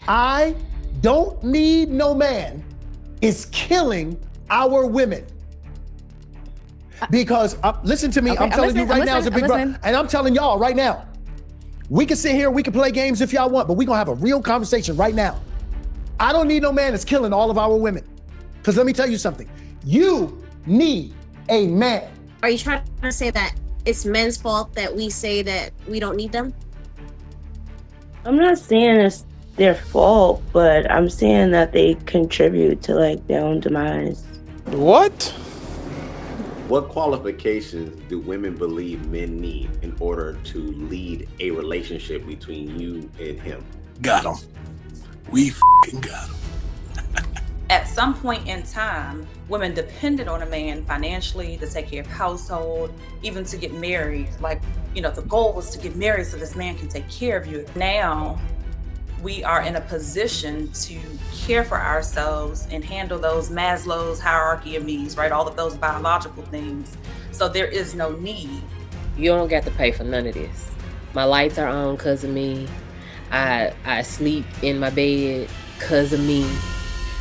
I don't need no man is killing our women. Because, listen to me, Okay, I'm telling you right now as a big brother, and I'm telling y'all right now, we can sit here, we can play games if y'all want, but we're gonna have a real conversation right now. I don't need no man that's killing all of our women. Because let me tell you something, you need a man. Are you trying to say that it's men's fault that we say that we don't need them? I'm not saying it's their fault, but I'm saying that they contribute to like their own demise. What? What qualifications do women believe men need in order to lead a relationship between you and him? Got him. We f***ing got him. At some point in time, women depended on a man financially to take care of household, even to get married. Like, you know, the goal was to get married so this man can take care of you. Now, we are in a position to care for ourselves and handle those Maslow's hierarchy of needs, right? All of those biological things. So there is no need. You don't got to pay for none of this. My lights are on because of me. I sleep in my bed because of me.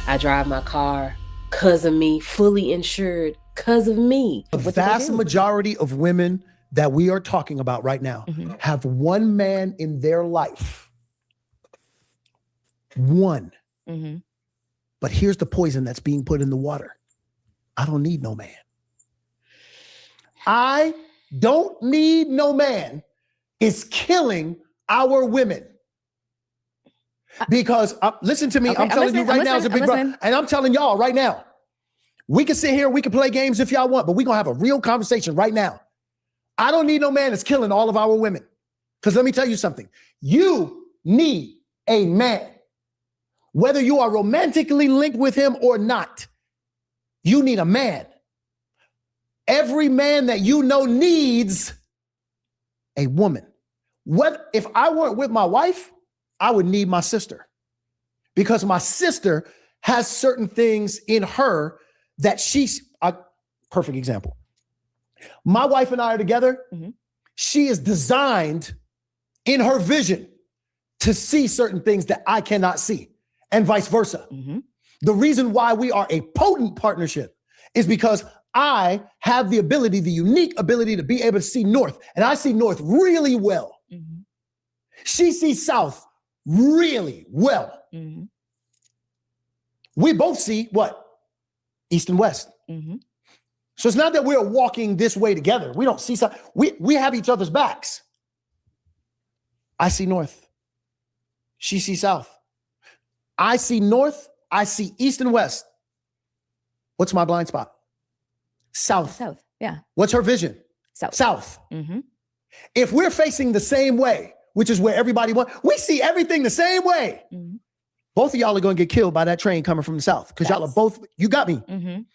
I drive my car because of me, fully insured because of me. The vast majority of women that we are talking about right now have one man in their life. One. But here's the poison that's being put in the water. I don't need no man. I don't need no man is killing our women. Because, listen to me, I'm telling you right now as a big brother, and I'm telling y'all right now, we can sit here, we can play games if y'all want, but we're gonna have a real conversation right now. I don't need no man that's killing all of our women. Because let me tell you something, you need a man. Whether you are romantically linked with him or not, you need a man. Every man that you know needs a woman. What if I weren't with my wife? I would need my sister, because my sister has certain things in her that she's a perfect example. My wife and I are together. She is designed in her vision to see certain things that I cannot see, and vice versa. The reason why we are a potent partnership is because I have the ability, the unique ability to be able to see north, and I see north really well. She sees south really well. We both see what? East and west. So it's not that we're walking this way together. We don't see south. We have each other's backs. I see north. She sees south. I see north. I see east and west. What's my blind spot? South. South, yeah. What's her vision? South. South. If we're facing the same way, which is where everybody wants, we see everything the same way. Both of y'all are going to get killed by that train coming from the south, because y'all are both, you got me.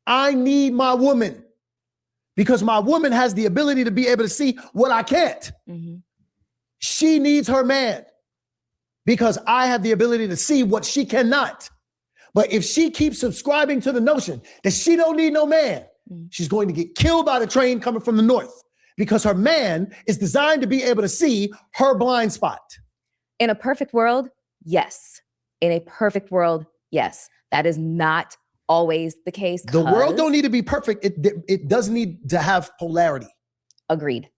I need my woman, because my woman has the ability to be able to see what I can't. She needs her man, because I have the ability to see what she cannot. But if she keeps subscribing to the notion that she don't need no man, she's going to get killed by the train coming from the north, because her man is designed to be able to see her blind spot. In a perfect world, yes. In a perfect world, yes. That is not always the case. The world don't need to be perfect. It does need to have polarity. Agreed.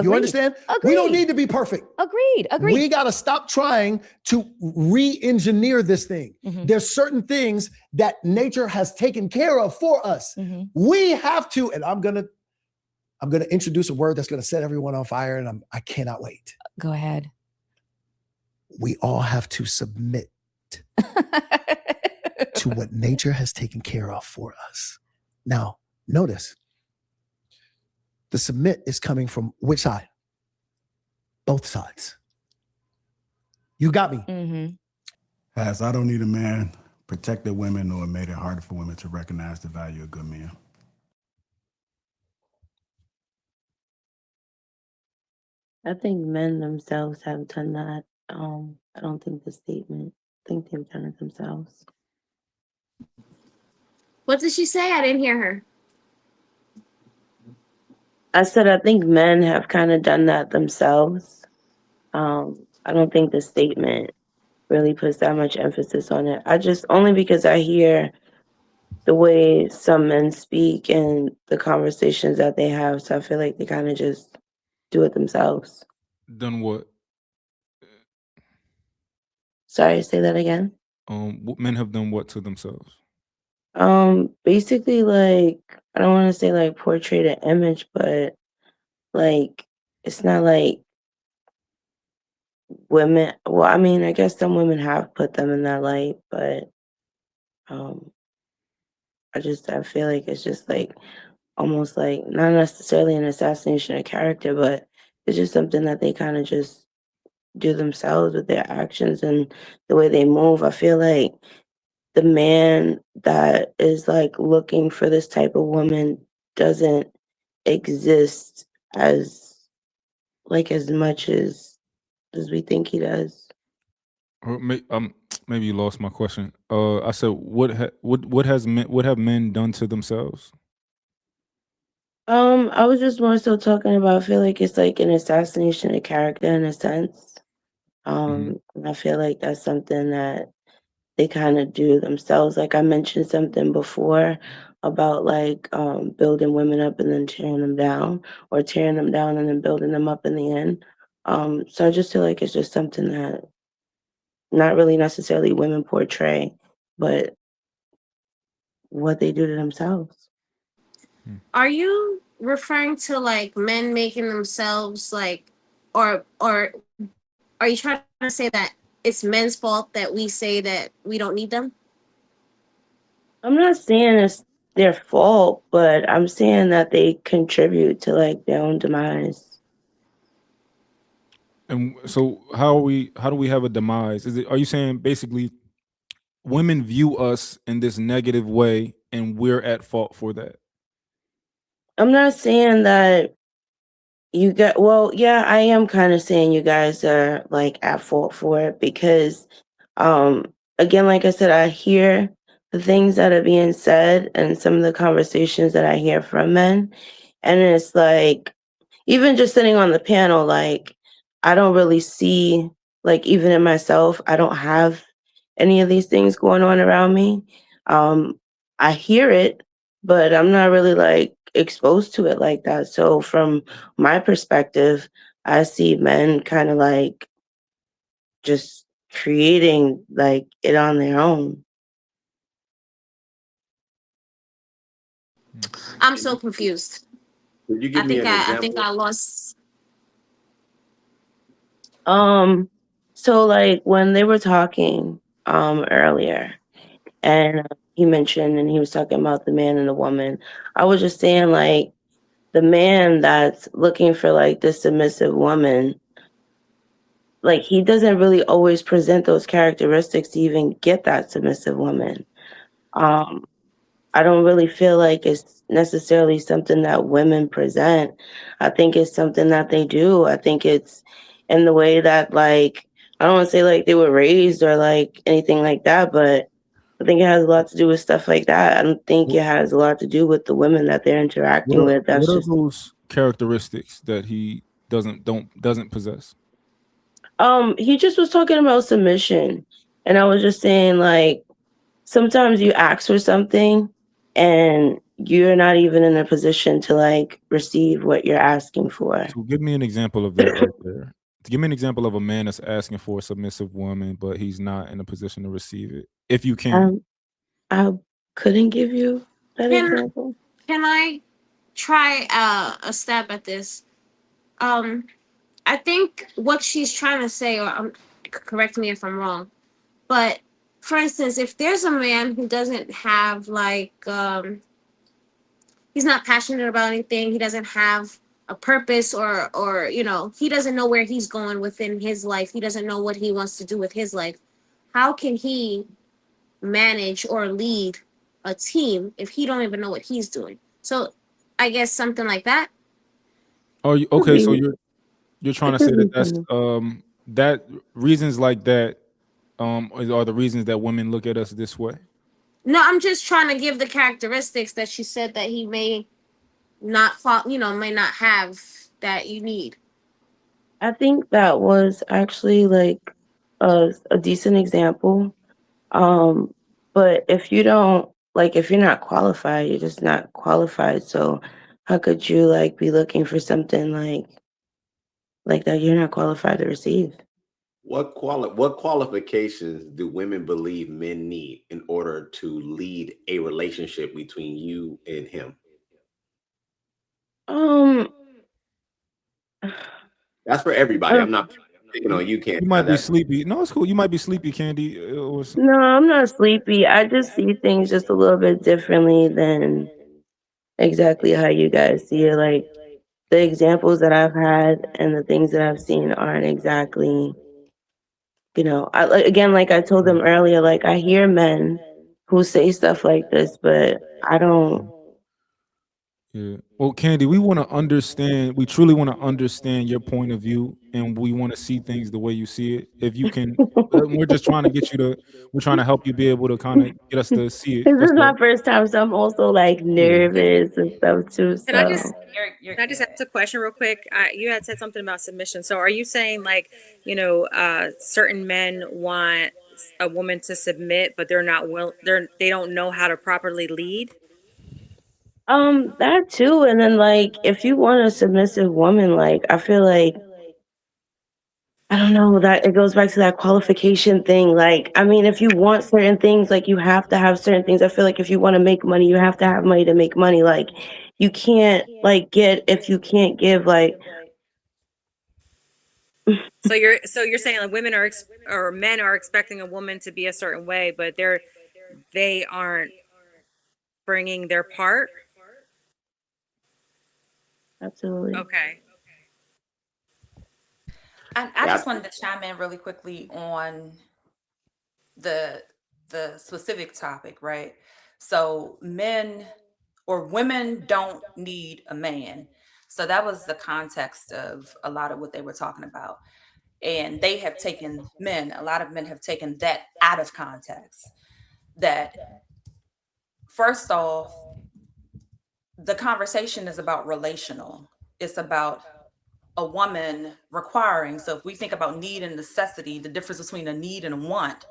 You understand? Agreed. We don't need to be perfect. Agreed. We got to stop trying to re-engineer this thing. There's certain things that nature has taken care of for us. We have to, and I'm gonna introduce a word that's gonna set everyone on fire, and I cannot wait. Go ahead. We all have to submit to what nature has taken care of for us. Now, notice, the submit is coming from which side? Both sides. You got me. As I don't need a man protected women or made it harder for women to recognize the value of good men. I think men themselves have done that. I don't think the statement. I think they've done it themselves. What did she say? I didn't hear her. I said I think men have kind of done that themselves. I don't think the statement really puts that much emphasis on it. I just only because I hear the way some men speak and the conversations that they have, so I feel like they kind of just do it themselves. Done what? Sorry, say that again. Men have done what to themselves? Basically, like I don't want to say like portray an image, but like it's not like women. Well, I mean, I guess some women have put them in that light, but um, I feel like it's just like almost like not necessarily an assassination of character, but it's just something that they kind of just do themselves with their actions and the way they move. I feel like the man that is like looking for this type of woman doesn't exist as like as much as we think he does. Or maybe you lost my question. I said, what have men done to themselves? I was just more so talking about I feel like it's like an assassination of character in a sense. And I feel like that's something that they kind of do themselves. Like I mentioned something before about like building women up and then tearing them down, or tearing them down and then building them up in the end. So I just feel like it's just something that not really necessarily women portray, but what they do to themselves. Are you referring to like men making themselves like, or are you trying to say that it's men's fault that we say that we don't need them? I'm not saying it's their fault, but I'm saying that they contribute to like their own demise. And so how do we have a demise? Are you saying basically women view us in this negative way and we're at fault for that? I'm not saying that you got, well, yeah, I am kind of saying you guys are like at fault for it because, um, again, like I said, I hear the things that are being said and some of the conversations that I hear from men. And it's like, even just sitting on the panel, like, I don't really see, like, even in myself, I don't have any of these things going on around me. Um, I hear it, but I'm not really like exposed to it like that. So from my perspective, I see men kind of like just creating like it on their own. I'm so confused. Could you give me an I think example? I lost. So like when they were talking earlier, and he mentioned and he was talking about the man and the woman, I was just saying like the man that's looking for like the submissive woman, like he doesn't really always present those characteristics to even get that submissive woman. Um, I don't really feel like it's necessarily something that women present. I think it's something that they do. I think it's in the way that like I don't want to say like they were raised or like anything like that, but I think it has a lot to do with stuff like that. I don't think it has a lot to do with the women that they're interacting with. What That's are just those characteristics that he doesn't possess? he just was talking about submission. And I was just saying like sometimes you ask for something and you're not even in a position to like receive what you're asking for. So give me an example of that right there. Give me an example of a man that's asking for a submissive woman, but he's not in a position to receive it. If you can. I couldn't give you that Can example. can I try a stab at this? I think what she's trying to say, or correct me if I'm wrong, but for instance, if there's a man who doesn't have like he's not passionate about anything, he doesn't have a purpose, or he doesn't know where he's going within his life, he doesn't know what he wants to do with his life, how can he manage or lead a team if he don't even know what he's doing? So I guess something like that. Okay, so you're trying to say that that's Mhm. that reasons like that are the reasons that women look at us this way. No, I'm just trying to give the characteristics that she said that he may not may not have that you need. I think that was actually like a decent example. But if you don't if you're not qualified, you're just not qualified. So how could you be looking for something like that you're not qualified to receive? What qualifications do women believe men need in order to lead a relationship between you and him? Um, That's for everybody. I'm not picking on you, Candy. You might be sleepy. No, it's cool. You might be sleepy, Candy. no, I'm not sleepy. I just see things just a little bit differently than exactly how you guys see it. Like the examples that I've had and the things that I've seen aren't exactly, again, like I told them earlier, I hear men who say stuff like this, but I don't. Yeah. Well, Candy, we want to understand. We truly want to understand your point of view, and we want to see things the way you see it. If you can, we're just trying to get you to. We're trying to help you be able to kind of get us to see it. This That's is my all. first time, so I'm also nervous and stuff too. Can I just So can I just ask a question real quick? You had said something about submission. So are you saying certain men want a woman to submit, but they're not they don't know how to properly lead? that too, and then if you want a submissive woman, I feel like I don't know that it goes back to that qualification thing. I mean, if you want certain things, you have to have certain things. I feel like if you want to make money, you have to have money to make money. You can't get if you can't give So you're saying women or men are expecting a woman to be a certain way, but they aren't bringing their part. Absolutely. Okay. I just wanted to chime in really quickly on the specific topic, right? So men or women don't need a man. So that was the context of a lot of what they were talking about. And they have taken a lot of men have taken that out of context. That first off, the conversation is about relational. It's about a woman requiring. So if we think about need and necessity, the difference between a need and a want,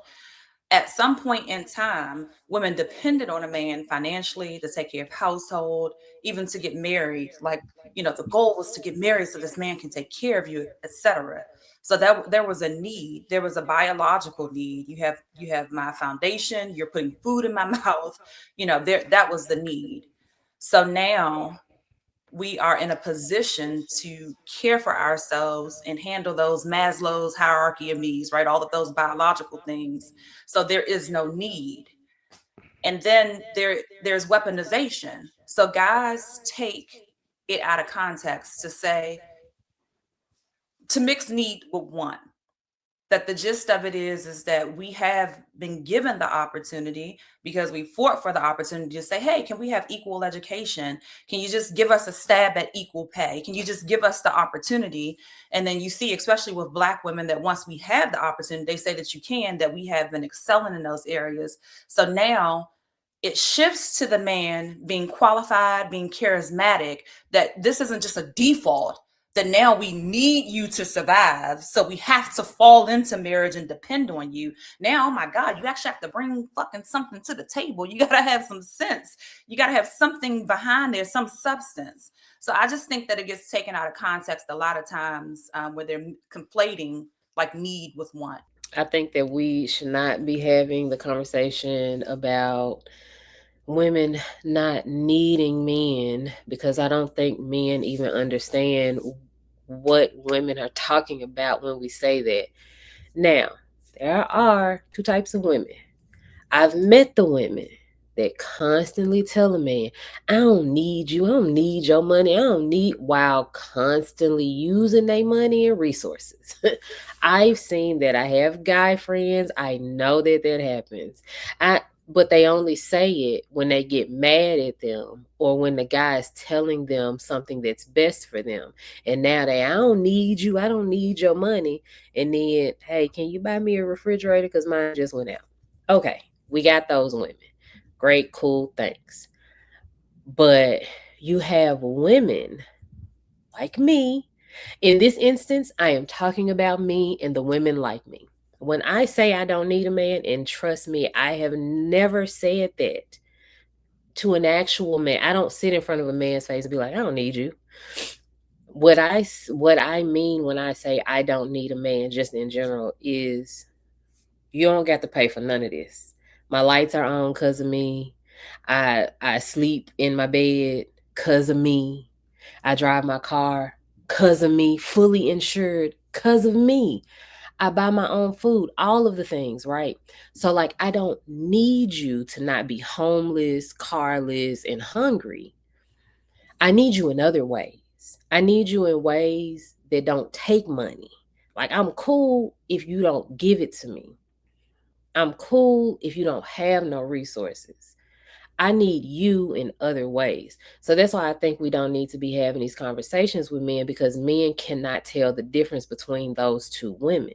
at some point in time, women depended on a man financially to take care of household, even to get married. The goal was to get married so this man can take care of you, etc. So that there was a need. There was a biological need. You have my foundation. You're putting food in my mouth. That was the need. So now we are in a position to care for ourselves and handle those Maslow's hierarchy of needs, right? All of those biological things. So there is no need. And then there's weaponization. So guys take it out of context to mix need with want. That the gist of it is that we have been given the opportunity because we fought for the opportunity to say, hey, can we have equal education? Can you just give us a stab at equal pay? Can you just give us the opportunity? And then you see, especially with Black women, that once we have the opportunity, they say that you can, that we have been excelling in those areas. So now it shifts to the man being qualified, being charismatic, that this isn't just a default, that now we need you to survive. So we have to fall into marriage and depend on you. Now, oh my God, you actually have to bring fucking something to the table. You got to have some sense. You got to have something behind there, some substance. So I just think that it gets taken out of context a lot of times where they're conflating need with want. I think that we should not be having the conversation about women not needing men, because I don't think men even understand what women are talking about when we say that. Now, there are two types of women. I've met the women that constantly tell a man, I don't need you, I don't need your money, I don't need, while constantly using their money and resources. I've seen that. I have guy friends. I know that happens. But they only say it when they get mad at them or when the guy is telling them something that's best for them. And now I don't need you, I don't need your money. And then, hey, can you buy me a refrigerator? Because mine just went out. Okay, we got those women. Great, cool, thanks. But you have women like me. In this instance, I am talking about me and the women like me. When I say I don't need a man, and trust me, I have never said that to an actual man. I don't sit in front of a man's face and be like, I don't need you. What I mean when I say I don't need a man, just in general, is you don't got to pay for none of this. My lights are on because of me. I sleep in my bed because of me. I drive my car because of me, fully insured because of me. I buy my own food, all of the things, right? So, like, I don't need you to not be homeless, carless, and hungry. I need you in other ways. I need you in ways that don't take money. Like, I'm cool if you don't give it to me. I'm cool if you don't have no resources. I need you in other ways. So that's why I think we don't need to be having these conversations with men, because men cannot tell the difference between those two women.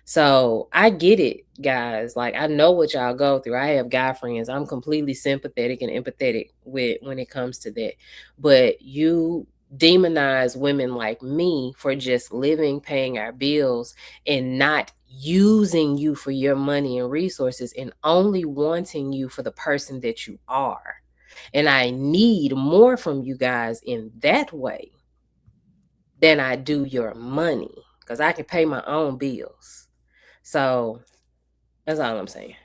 So I get it, guys. Like, I know what y'all go through. I have guy friends. I'm completely sympathetic and empathetic with when it comes to that. But you demonize women like me for just living, paying our bills, and not using you for your money and resources, and only wanting you for the person that you are. And I need more from you guys in that way than I do your money, because I can pay my own bills. So that's all I'm saying.